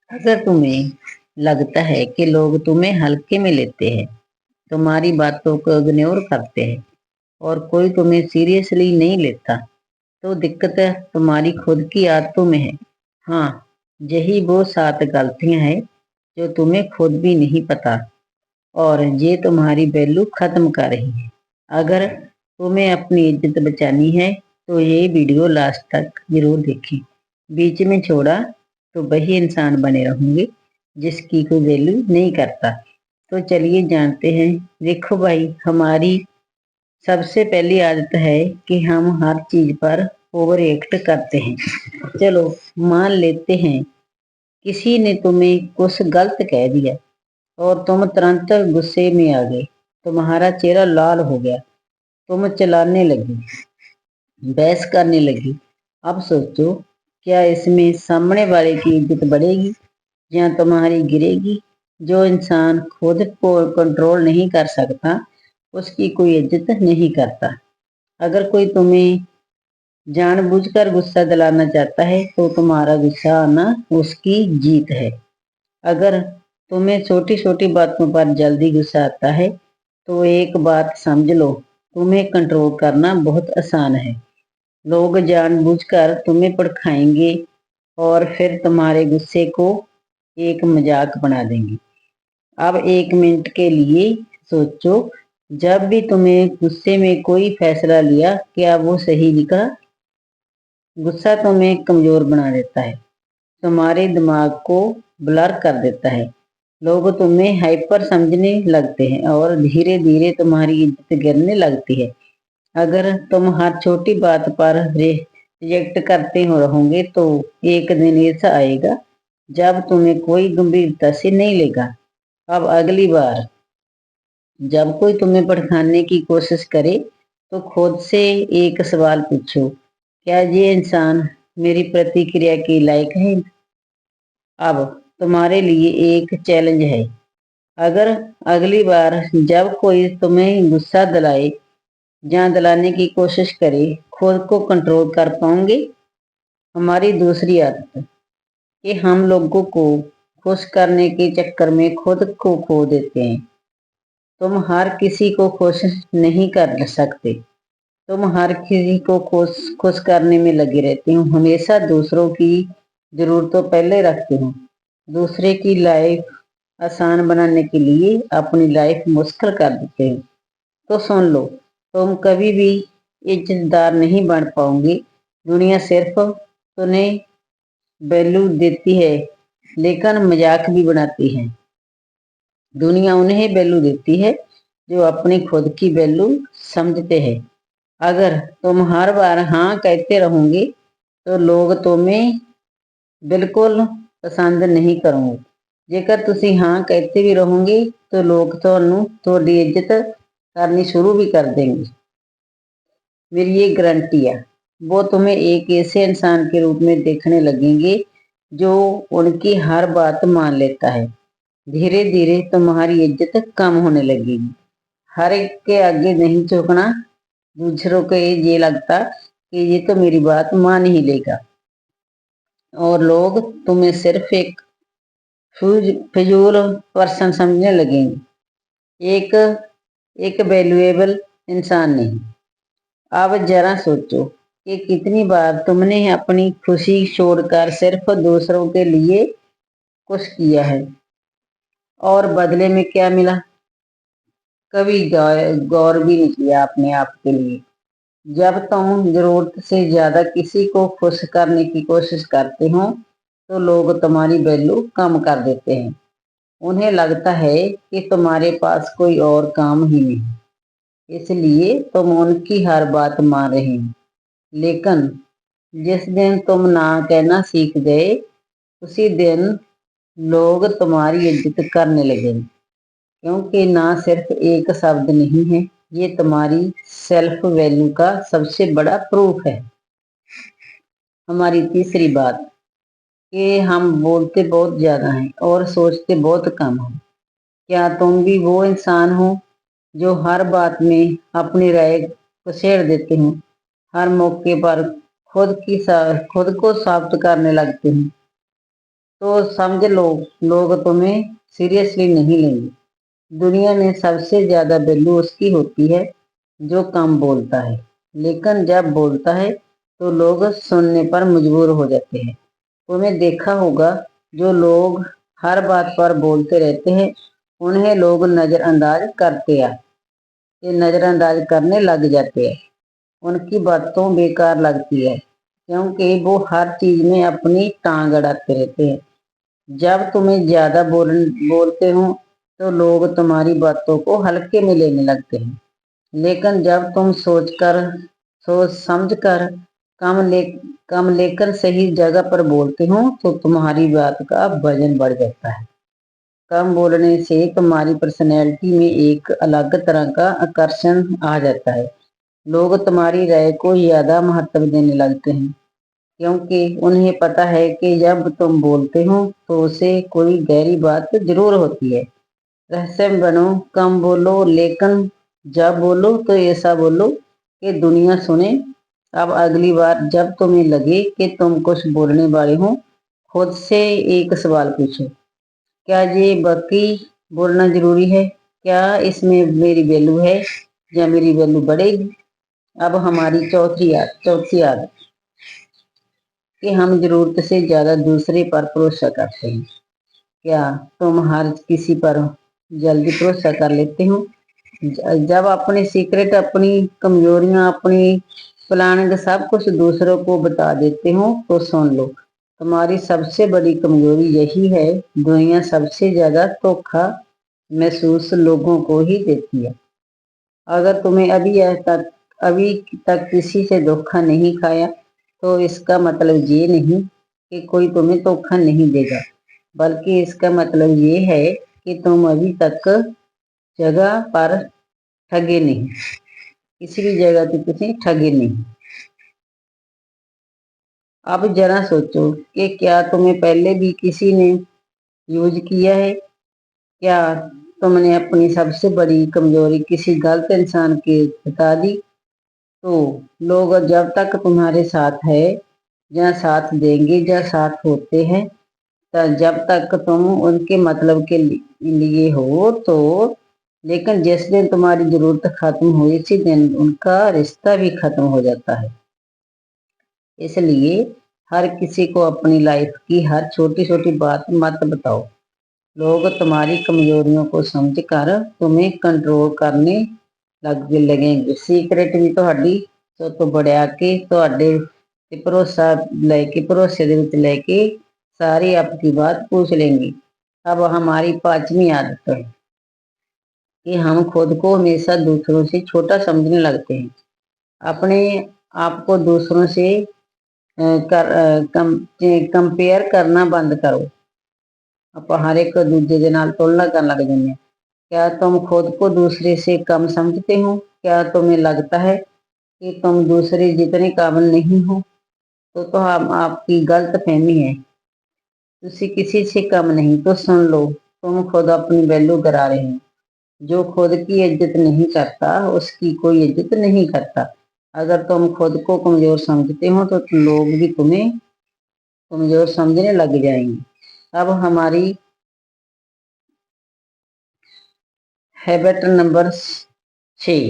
अगर तुम्हें लगता है कि लोग तुम्हें हल्के में लेते हैं, तुम्हारी बातों को इग्नोर करते हैं और कोई तुम्हें सीरियसली नहीं लेता, तो दिक्कत तुम्हारी खुद की आदतों में है। हाँ, यही वो 7 गलतियां हैं जो तुम्हें खुद भी नहीं पता और ये तुम्हारी वैल्यू खत्म कर रही है। अगर तुम्हें अपनी इज्जत बचानी है तो ये वीडियो लास्ट तक जरूर देखें। बीच में छोड़ा तो वही इंसान बने रहेंगे जिसकी कोई वैल्यू नहीं करता। तो चलिए जानते हैं। देखो भाई, हमारी सबसे पहली आदत है कि हम हर चीज पर ओवर एक्ट करते हैं। चलो, मान लेते हैं किसी ने तुम्हें कुछ गलत कह दिया और तुम तुरंत गुस्से में आ गए। तुम्हारा चेहरा लाल हो गया, तुम चिल्लाने लगी, बहस करने लगी। अब सोचो, क्या इसमें सामने वाले की इज्जत बढ़ेगी या तुम्हारी गिरेगी? जो इंसान खुद को कंट्रोल नहीं कर सकता, उसकी कोई इज्जत नहीं करता। अगर कोई तुम्हें जानबूझकर गुस्सा दिलाना चाहता है तो तुम्हारा गुस्सा आना उसकी जीत है। अगर तुम्हें छोटी छोटी बातों पर जल्दी गुस्सा आता है तो एक बात समझ लो, तुम्हें कंट्रोल करना बहुत आसान है। लोग जानबूझकर तुम्हें भड़काएंगे और फिर तुम्हारे गुस्से को एक मजाक बना देंगे। अब 1 मिनट के लिए सोचो, जब भी तुम्हें गुस्से में कोई फैसला लिया, क्या वो सही लिखा? गुस्सा तुम्हें कमजोर बना देता है, तुम्हारे दिमाग को ब्लर कर देता है। लोग तुम्हें हाइपर समझने लगते हैं और धीरे धीरे तुम्हारी इज्जत गिरने लगती है। अगर तुम हर छोटी बात पर रिजेक्ट करते हो रहोगे तो एक दिन ऐसा आएगा जब तुम्हें कोई गंभीरता से नहीं लेगा। अब अगली बार जब कोई तुम्हें भड़काने की कोशिश करे तो खुद से एक सवाल पूछो, क्या ये इंसान मेरी प्रतिक्रिया के लायक है? अब तुम्हारे लिए एक चैलेंज है। अगर अगली बार जब कोई तुम्हें गुस्सा दिलाए या दिलाने की कोशिश करे, खुद को कंट्रोल कर पाओगे? हमारी दूसरी आदत कि हम लोगों को खुश करने के चक्कर में खुद को खो देते हैं। तुम हर किसी को खुश नहीं कर सकते। तुम हर किसी को खुश खुश करने में लगे रहते हो, हमेशा दूसरों की जरूरतों पहले रखते हो। दूसरे की लाइफ आसान बनाने के लिए अपनी लाइफ मुश्किल कर देते हो। तो सुन लो, तुम कभी भी इज्जतदार नहीं बन पाओगे। दुनिया सिर्फ तुम्हें वैल्यू देती है लेकिन मजाक भी बनाती है। दुनिया उन्हें वैल्यू देती है जो अपनी खुद की वैल्यू समझते हैं। अगर तुम हर बार हाँ कहते रहोगे तो लोग तुम्हें बिल्कुल पसंद नहीं करेंगे। जेकर तुसी हाँ कहते भी रहोगे तो लोग थोड़ी इज्जत करनी शुरू भी कर देंगे। मेरी ये गारंटी है। वो तुम्हें एक ऐसे इंसान के रूप में देखने लगेंगे जो उनकी हर बात मान लेता है। धीरे धीरे तुम्हारी इज्जत कम होने लगेगी। हर एक के आगे नहीं झुकना। दूसरों को ये लगता कि ये तो मेरी बात मान ही लेगा और लोग तुम्हें सिर्फ एक फिजूल पर्सन समझने लगेंगे, एक एक वैल्यूएबल इंसान नहीं। अब जरा सोचो कि कितनी बार तुमने अपनी खुशी छोड़कर सिर्फ दूसरों के लिए कुछ किया है और बदले में क्या मिला? कभी गौर भी नहीं किया अपने आप के लिए। जब तुम जरूरत से ज्यादा किसी को खुश करने की कोशिश करते हो तो लोग तुम्हारी वैल्यू कम कर देते हैं। उन्हें लगता है कि तुम्हारे पास कोई और काम ही नहीं, इसलिए तुम उनकी हर बात मान रहे हो। लेकिन जिस दिन तुम ना कहना सीख गए, उसी दिन लोग तुम्हारी इज्जत करने लगेंगे। क्योंकि ना सिर्फ एक शब्द नहीं है, ये तुम्हारी सेल्फ वैल्यू का सबसे बड़ा प्रूफ है। हमारी तीसरी बात कि हम बोलते बहुत ज्यादा हैं और सोचते बहुत कम हैं। क्या तुम भी वो इंसान हो जो हर बात में अपनी राय को छेड़ देते हो, हर मौके पर खुद को साबित करने लगते हो? तो समझ लो लोग तुम्हें सीरियसली नहीं लेंगे। दुनिया में सबसे ज्यादा वैल्यू उसकी होती है जो कम बोलता है, लेकिन जब बोलता है तो लोग सुनने पर मजबूर हो जाते हैं। तुमने देखा होगा, जो लोग हर बात पर बोलते रहते हैं उन्हें लोग नजरअंदाज करते हैं, ये नजरअंदाज करने लग जाते हैं। उनकी बातों बेकार लगती है क्योंकि वो हर चीज में अपनी टांग अड़ाते रहते हैं। जब तुम्हें ज्यादा बोलते हो तो लोग तुम्हारी बातों को हल्के में लेने लगते हैं, लेकिन जब तुम सोच समझ कर कम ले कम लेकर सही जगह पर बोलते हो तो तुम्हारी बात का वजन बढ़ जाता है। कम बोलने से तुम्हारी पर्सनैलिटी में एक अलग तरह का आकर्षण आ जाता है। लोग तुम्हारी राय को ज्यादा महत्व देने लगते हैं क्योंकि उन्हें पता है कि जब तुम बोलते हो तो उसे कोई गहरी बात जरूर होती है। रहस्य बनो, कम बोलो, लेकिन जब बोलो तो ऐसा बोलो कि दुनिया सुने। अब अगली बार जब तुम्हें लगे कि तुम कुछ बोलने वाले हो, खुद से एक सवाल पूछो, क्या ये बाकी बोलना जरूरी है? क्या इसमें मेरी वैल्यू है या मेरी वैल्यू बढ़ेगी? अब हमारी चौथी आदत कि हम जरूरत से ज्यादा दूसरे पर भरोसा करते हैं। क्या तुम हर किसी पर जल्दी भरोसा कर लेते हो? जब अपने सीक्रेट, अपनी कमजोरियां, अपनी प्लानिंग सब कुछ दूसरों को बता देते हो तो सुन लो, तुम्हारी सबसे बड़ी कमजोरी यही है। दुनिया सबसे ज्यादा धोखा महसूस लोगों को ही देती है। अगर तुम्हें अभी तक किसी से धोखा नहीं खाया तो इसका मतलब ये नहीं कि कोई तुम्हें धोखा नहीं देगा, बल्कि इसका मतलब ये है कि तुम अभी तक जगह पर ठगे नहीं, किसी भी जगह पे किसी ठगे नहीं। अब जरा सोचो कि क्या तुम्हें पहले भी किसी ने यूज किया है? क्या तुमने अपनी सबसे बड़ी कमजोरी किसी गलत इंसान के बता दी? तो लोग जब तक तुम्हारे साथ है या साथ देंगे या साथ होते हैं, तो जब तक तुम उनके मतलब के लिए हो तो, लेकिन जिस दिन तुम्हारी जरूरत खत्म हुई इसी दिन उनका रिश्ता भी खत्म हो जाता है। इसलिए हर किसी को अपनी लाइफ की हर छोटी छोटी बात मत बताओ। लोग तुम्हारी कमजोरियों को समझकर तुम्हें कंट्रोल करने लगेंगे। सीक्रेट भी ਤੁਹਾਡੀ ਤੋਂ बढ़िया के ਤੁਹਾਡੇ ਤੇ भरोसे ਦੇ ਵਿੱਚ ਲੈ के सारी आपकी बात पूछ लेंगी। अब हमारी पांचवी आदत है कि हम खुद को हमेशा दूसरों से छोटा समझने लगते हैं। अपने आप को दूसरों से कंपेयर करना बंद करो। ਆਪਾਂ हर एक दूजे ਦੇ ਨਾਲ तुलना करने लग जाते हैं। क्या तुम खुद को दूसरे से कम समझते हो? क्या तुम्हें लगता है कि तुम दूसरे जितने काबिल नहीं हो? तो हम आपकी गलत फहमी है। तुसी किसी से कम नहीं। तो सुन लो, तुम खुद अपनी वैल्यू गिरा रहे हो। जो खुद की इज्जत नहीं करता उसकी कोई इज्जत नहीं करता। अगर तुम खुद को कमजोर समझते हो तो लोग भी तुम्हें कमजोर समझने लग जाएंगे। अब हमारी हैबिट नंबर 6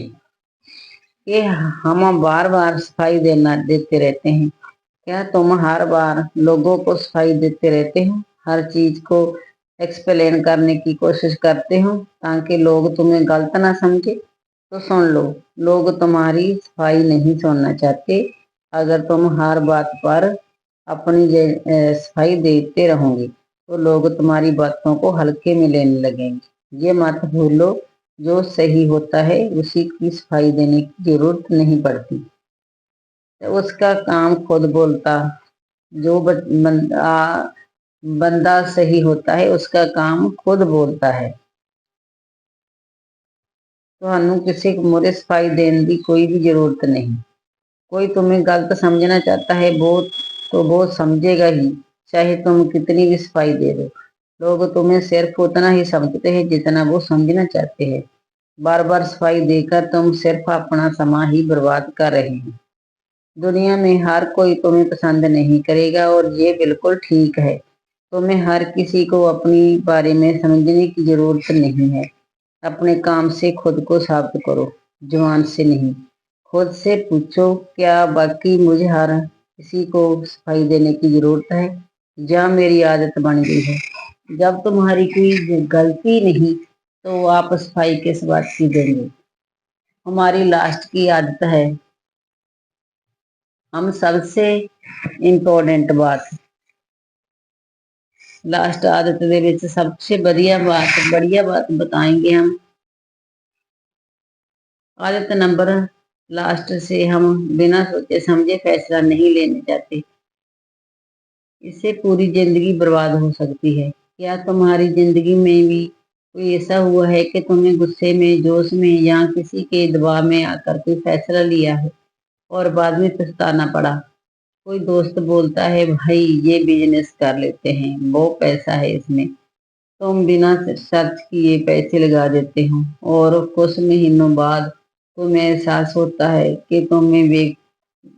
कि हम बार बार सफाई देते रहते हैं। क्या तुम हर बार लोगों को सफाई देते रहते हो? हर चीज को एक्सप्लेन करने की कोशिश करते हो ताकि लोग तुम्हें गलत ना समझे? तो सुन लो, लोग तुम्हारी सफाई नहीं सुनना चाहते। अगर तुम हर बात पर अपनी सफाई देते रहोगे तो लोग तुम्हारी बातों को हल्के में लेने लगेंगे। ये मत भूलो, जो सही होता है उसी की सफाई देने की जरूरत नहीं पड़ती। तो उसका काम खुद बोलता। जो बंदा सही होता है उसका काम खुद बोलता है। ਤੁਹਾਨੂੰ किसी को मुरे सफाई देने की कोई भी जरूरत नहीं। कोई तुम्हें गलत समझना चाहता है वो समझेगा ही, चाहे तुम कितनी भी सफाई दे दो। लोग तुम्हें सिर्फ उतना ही समझते हैं जितना वो समझना चाहते हैं। बार बार सफाई देकर तुम सिर्फ अपना समय ही बर्बाद कर रहे हो। दुनिया में हर कोई तुम्हें पसंद नहीं करेगा और ये बिल्कुल ठीक है। तुम्हें हर किसी को अपनी बारे में समझने की जरूरत नहीं है। अपने काम से खुद को साबित करो, जुबान से नहीं। खुद से पूछो, क्या वाकई मुझे हर किसी को सफाई देने की जरूरत है, या मेरी आदत बन गई है। जब तुम्हारी कोई गलती नहीं तो आप सफाई किस बात की देंगे। हमारी लास्ट की आदत है, हम सबसे इम्पोर्टेंट बात, लास्ट आदत दे विच सबसे बढ़िया बात बताएंगे हम। आदत नंबर लास्ट से, हम बिना सोचे समझे फैसला नहीं लेने चाहते। इससे पूरी जिंदगी बर्बाद हो सकती है। क्या तुम्हारी जिंदगी में भी कोई ऐसा हुआ है कि तुम्हें गुस्से में, जोश में या किसी के दबाव में आकर कोई फैसला लिया है और बाद में पछताना पड़ा। कोई दोस्त बोलता है, भाई ये बिजनेस कर लेते हैं, वो पैसा है इसमें। तुम बिना सर्च किए पैसे लगा देते हो और कुछ महीनों बाद तुम्हें एहसास होता है कि तुमने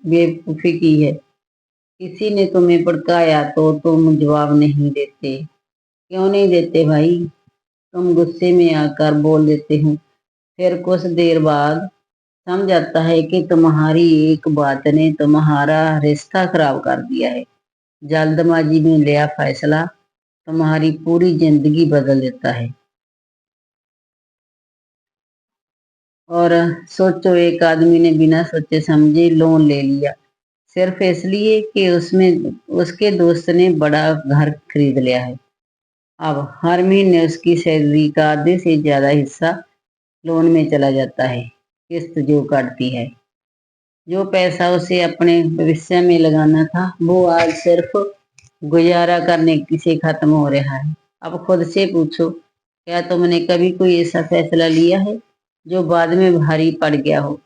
बेवकूफ़ी की है। किसी ने तुम्हें भड़काया तो तुम जवाब नहीं देते। क्यों नहीं देते भाई? तुम गुस्से में आकर बोल देते हो, फिर कुछ देर बाद समझ आता है कि तुम्हारी एक बात ने तुम्हारा रिश्ता खराब कर दिया है। जल्दबाजी में लिया फैसला तुम्हारी पूरी जिंदगी बदल देता है। और सोचो, एक आदमी ने बिना सोचे समझे लोन ले लिया, सिर्फ इसलिए कि उसमें उसके दोस्त ने बड़ा घर खरीद लिया है। अब हर महीने उसकी सैलरी का आधे से ज्यादा हिस्सा लोन में चला जाता है। किस्त जो काटती है, जो पैसा उसे अपने भविष्य में लगाना था, वो आज सिर्फ गुजारा करने से खत्म हो रहा है। अब खुद से पूछो, क्या तुमने कभी कोई ऐसा फैसला लिया है जो बाद में भारी पड़ गया हो?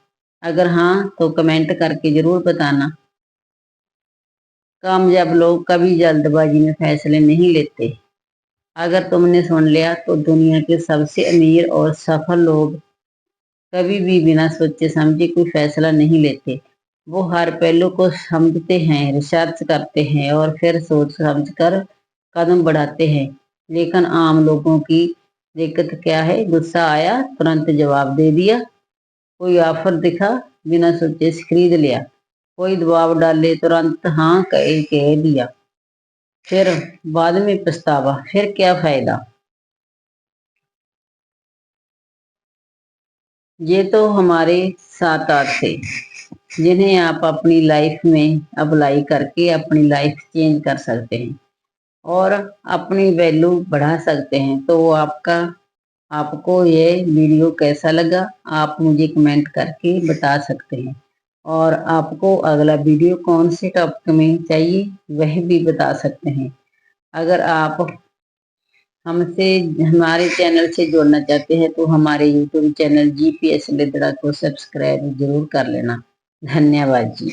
अगर हाँ, तो कमेंट करके जरूर बताना। कामयाब लोग कभी जल्दबाजी में फैसले नहीं लेते। अगर तुमने सुन लिया तो दुनिया के सबसे अमीर और सफल लोग कभी भी बिना सोचे समझे कोई फैसला नहीं लेते। वो हर पहलू को समझते हैं, रिसर्च करते हैं और फिर सोच समझ कर कदम बढ़ाते हैं। लेकिन आम लोगों की दिक्कत क्या है? गुस्सा आया, तुरंत जवाब दे दिया। कोई ऑफर दिखा, बिना सोचे से खरीद लिया। कोई दबाव डाले, तुरंत हाँ कह दिया। फिर बाद में पछतावा, फिर क्या फायदा? ये तो हमारे 7 आदत थे, जिन्हें आप अपनी लाइफ में अप्लाई करके अपनी लाइफ चेंज कर सकते हैं और अपनी वैल्यू बढ़ा सकते हैं। तो आपको ये वीडियो कैसा लगा, आप मुझे कमेंट करके बता सकते हैं। और आपको अगला वीडियो कौन से टॉपिक में चाहिए, वह भी बता सकते हैं। अगर आप हमसे हमारे चैनल से जुड़ना चाहते हैं तो हमारे यूट्यूब चैनल GPS लिद्रा को सब्सक्राइब जरूर कर लेना। धन्यवाद जी।